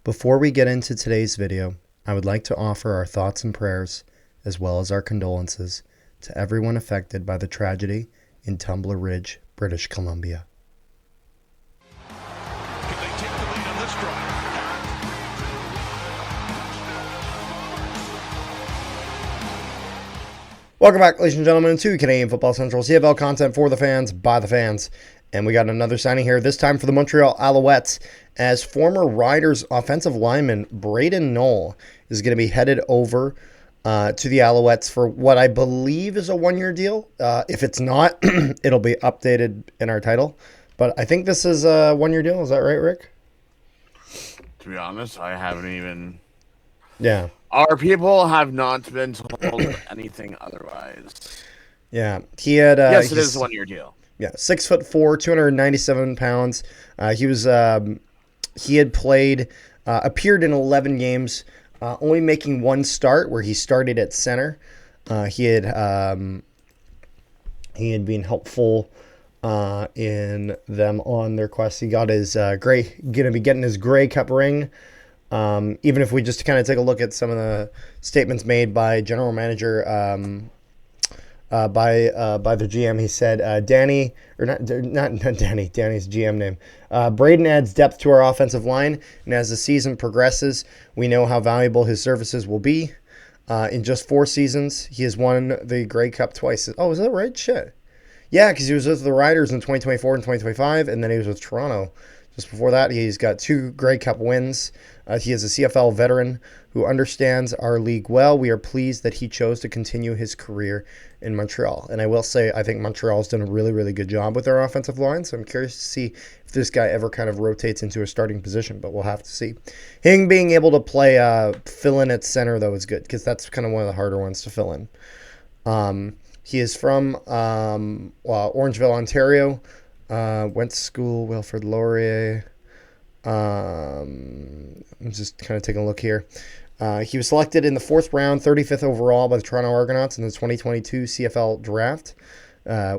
Before we get into today's video, I would like to offer our thoughts and prayers, as well as our condolences, to everyone affected by the tragedy in Tumbler Ridge, British Columbia. Can they take the lead on this drive? Welcome back, ladies and gentlemen, to Canadian Football Central CFL content for the fans, by the fans. And we got another signing here, this time for the Montreal Alouettes, as former Riders offensive lineman Braydon Noll is going to be headed over to the Alouettes for what I believe is a one-year deal. If it's not, it'll be updated in our title. But I think this is a one-year deal. Is that right, Rick? To be honest, I haven't even... Yeah. Our people have not been told anything otherwise. Yeah. He had... yes, it is a one-year deal. Yeah, 6'4", 297 pounds. He had played, appeared in 11 games, only making one start where he started at center. He had been helpful in them on their quest. He got his gonna be getting his Grey Cup ring. Even if we just kind of take a look at some of the statements made by general manager. By the GM, he said, Danny, or not Danny, Danny's GM name. Braydon adds depth to our offensive line, and as the season progresses, we know how valuable his services will be. In just 4 seasons, he has won the Grey Cup twice. Oh, is that right? Shit. Yeah, because he was with the Riders in 2024 and 2025, and then he was with Toronto. Just before that, he's got 2 Grey Cup wins. He is a CFL veteran who understands our league well. We are pleased that he chose to continue his career in Montreal. And I will say, I think Montreal's done a really, really good job with their offensive line. So I'm curious to see if this guy ever kind of rotates into a starting position, but we'll have to see. Him being able to play fill in at center, though, is good because that's kind of one of the harder ones to fill in. He is from Orangeville, Ontario. Went to school, Wilfrid Laurier. I'm just kind of taking a look here. He was selected in the 4th round, 35th overall by the Toronto Argonauts in the 2022 CFL draft,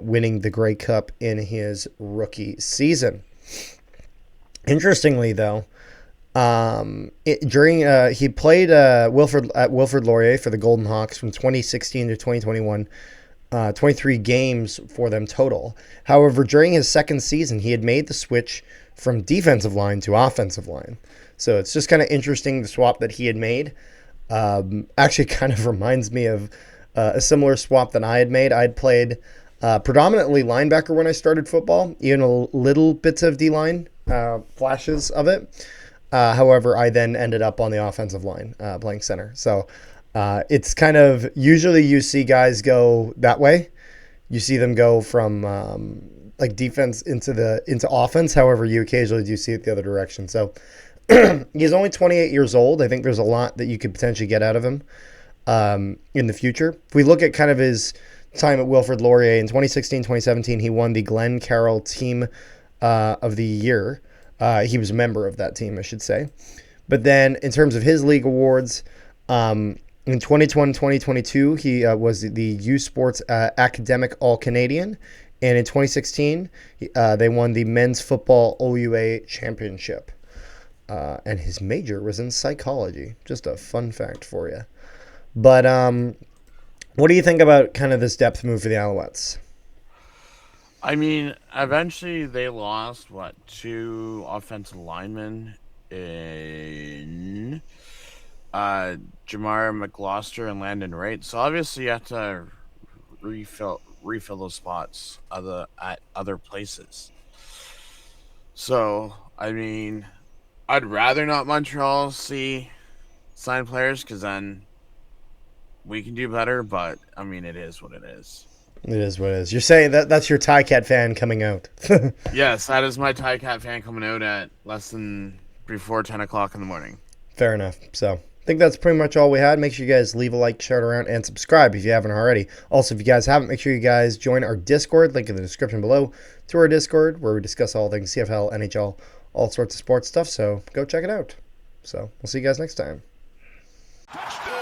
winning the Grey Cup in his rookie season. Interestingly, though, he played Wilfrid Laurier for the Golden Hawks from 2016 to 2021. 23 games for them total. However, during his second season, he had made the switch from defensive line to offensive line. So it's just kind of interesting, the swap that he had made. Actually kind of reminds me of a similar swap that I had made. I'd played predominantly linebacker when I started football, even a little bits of D-line, flashes of it. However, I then ended up on the offensive line playing center. So it's kind of, usually you see guys go that way. You see them go from like defense into offense. However, you occasionally do see it the other direction. So he's only 28 years old. I think there's a lot that you could potentially get out of him in the future. If we look at kind of his time at Wilfrid Laurier in 2016, 2017, he won the Glenn Carroll Team of the Year. He was a member of that team, I should say. But then in terms of his league awards, in 2021-2022, he was the U Sports Academic All-Canadian. And in 2016, they won the Men's Football OUA Championship. And his major was in psychology. Just a fun fact for you. But what do you think about kind of this depth move for the Alouettes? I mean, eventually they lost, 2 offensive linemen in... Jamar McGloster and Landon Wright. So obviously you have to refill those spots at other places. So I mean, I'd rather not Montreal sign players because then we can do better. But I mean, it is what it is. It is what it is. You're saying that's your Cat fan coming out. Yes, that is my Cat fan coming out at less than before 10 o'clock in the morning. Fair enough. So I think that's pretty much all we had. Make sure you guys leave a like, share it around, and subscribe if you haven't already. Also, if you guys haven't, make sure you guys join our Discord. Link in the description below to our Discord, where we discuss all things CFL, NHL, all sorts of sports stuff. So go check it out. So we'll see you guys next time. Touchdown!